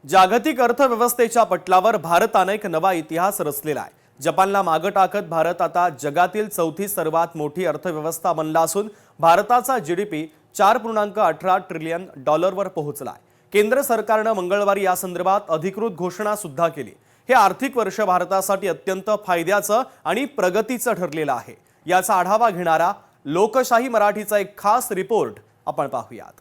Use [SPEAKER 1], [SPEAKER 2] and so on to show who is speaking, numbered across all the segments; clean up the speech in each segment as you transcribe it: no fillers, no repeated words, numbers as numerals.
[SPEAKER 1] जागतिक अर्थव्यवस्थेच्या पटलावर भारताने एक नवा इतिहास रचलेला आहे। जपानला मागे टाकत भारत आता जगातील चौथी सर्वात मोठी अर्थव्यवस्था बनला असून भारताचा जीडीपी 4.18 ट्रिलियन डॉलरवर पोहोचलाय। केंद्र सरकारने मंगळवारी या संदर्भात अधिकृत घोषणा सुद्धा केली। हे आर्थिक वर्ष भारतासाठी अत्यंत फायद्याचं आणि प्रगतीचं ठरलेलं आहे। याचा आढावा घेणारा लोकशाही मराठीचा एक खास रिपोर्ट आपण पाहूयात।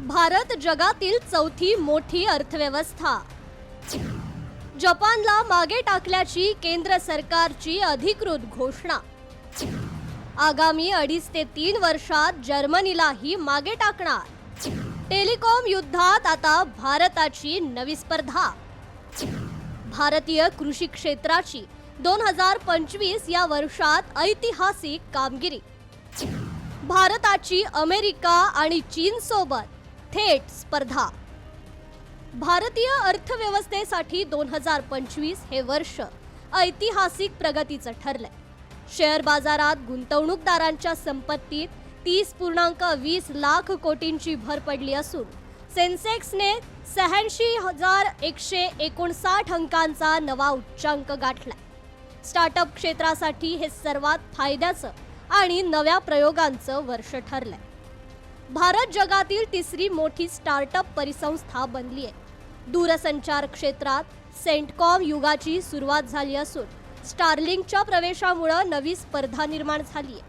[SPEAKER 2] भारत जगातील चौथी मोठी अर्थव्यवस्था। जपानला मागे टाकल्याची केंद्र सरकारची अधिकृत घोषणा। आगामी 2.5 ते 3 वर्षात जर्मनीलाही मागे टाकणार। टेलिकॉम युद्धात आता भारताची नवी स्पर्धा। भारतीय कृषी क्षेत्राची 2025 या वर्षात ऐतिहासिक कामगिरी। भारताची अमेरिका आणि चीन सोबत थेट स्पर्धा। भारतीय अर्थव्यवस्थेसाठी 2025 हे वर्ष ऐतिहासिक प्रगतीचं ठरलंय। शेअर बाजारात गुंतवणूकदारांच्या संपत्तीत 30.20 लाख कोटींची भर पडली असून सेन्सेक्सने 86,159 अंकांचा नवा उच्चांक गाठलाय। स्टार्टअप क्षेत्रासाठी हे सर्वात फायद्याचं आणि नव्या प्रयोगांचं वर्ष ठरलंय। भारत जगातील तिसरी मोठी स्टार्टअप परिसंस्था बनली आहे। दूरसंचार क्षेत्रात सेंटकॉम युगाची सुरुवात झाली असून स्टारलिंकच्या प्रवेशामुळे नवी स्पर्धा निर्माण झाली आहे।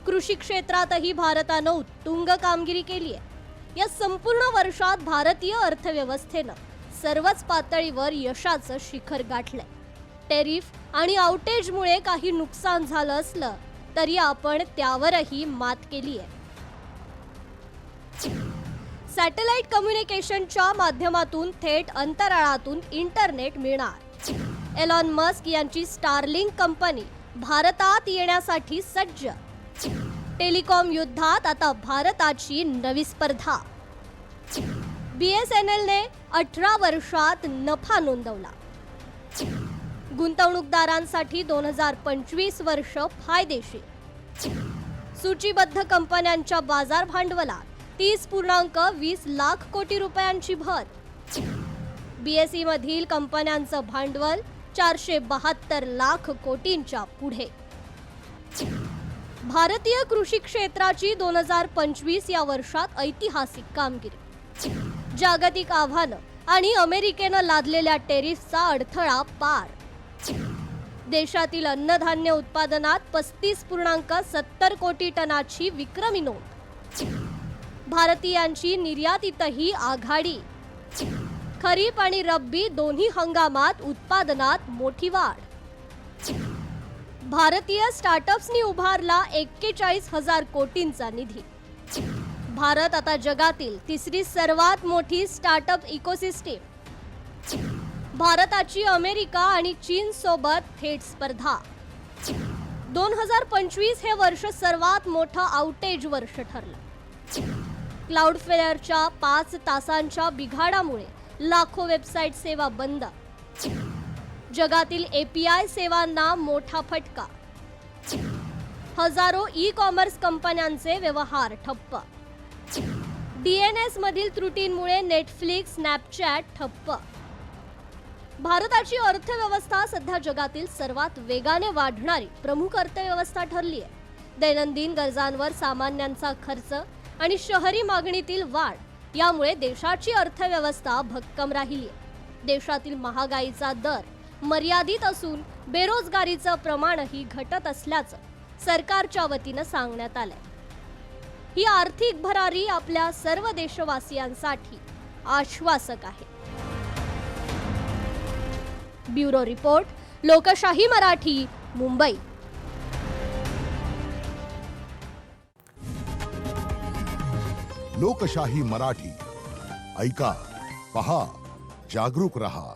[SPEAKER 2] कृषी क्षेत्रातही भारतानं उत्तुंग कामगिरी केली आहे। या संपूर्ण वर्षात भारतीय अर्थव्यवस्थेनं सर्वच पातळीवर यशाचं शिखर गाठलंय। टॅरिफ आणि आउटेजमुळे काही नुकसान झालं असलं तरी आपण त्यावरही मात केली आहे। सॅटेलाइट कम्युनिकेशनच्या माध्यमातून थेट अंतराळातून इंटरनेट मिळणार। एलॉन मस्क यांची स्टारलिंक कंपनी भारतात येण्यासाठी सज्ज। टेलिकॉम युद्धात आता भारताची नवी स्पर्धा। BSNLने 18 वर्षात नफा नोंदवला। गुंतवणूकदारांसाठी 2025 वर्ष फायदेशीर। सूचीबद्ध कंपन्यांच्या बाजार भांडवलात 30.20 लाख कोटी रुपयांची भर। BSE मधील कंपन्यांचं भांडवल 472 लाख कोटींच्या पुढे। भारतीय कृषी क्षेत्राची 2025 या वर्षात ऐतिहासिक कामगिरी। जागतिक आव्हानं आणि अमेरिकेनं लादलेल्या टेरिफचा अडथळा पार। देशातील अन्नधान्य उत्पादनात 35.70 कोटी टनाची विक्रमी नोंद। भारतीयांची निर्यातीतही आघाडी। खरीप आणि रब्बी दोन्ही हंगामात उत्पादनात मोठी वाढ। भारतीय स्टार्टअप्सनी उभारला 41,000 कोटींचा निधी। भारत आता जगातील तिसरी सर्वात मोठी स्टार्टअप इकोसिस्टीम। भारताची अमेरिका आणि चीन सोबत थेट स्पर्धा। 2025 हे वर्ष सर्वात मोठं आउटेज वर्ष ठरलं। क्लाउडफ्लेअरच्या 5 तासांच्या बिघाडामुळे लाखो वेबसाईट सेवा बंद। जगातील API सेवांना मोठा फटका। हजारो ई-कॉमर्स कंपन्यांचे व्यवहार ठप्प। DNS मधील त्रुटींमुळे नेटफ्लिक्स, स्नॅपचॅट ठप्प। भारताची अर्थव्यवस्था सध्या जगातील सर्वात वेगाने वाढणारी प्रमुख अर्थव्यवस्था ठरली आहे। दैनंदिन गरजांवर सामान्यांचा खर्च आणि शहरी मागणीतील वाढ यामुळे देशाची अर्थव्यवस्था भक्कम राहिली आहे। देशातील महागाईचा दर मर्यादित असून बेरोजगारीचं प्रमाणही घटत असल्याचं सरकारच्या वतीनं सांगण्यात आलंय। ही आर्थिक भरारी आपल्या सर्व देशवासियांसाठी आश्वासक आहे। ब्युरो रिपोर्ट, लोकशाही मराठी, मुंबई।
[SPEAKER 3] लोकशाही मराठी ऐका, पहा, जागरूक रहा।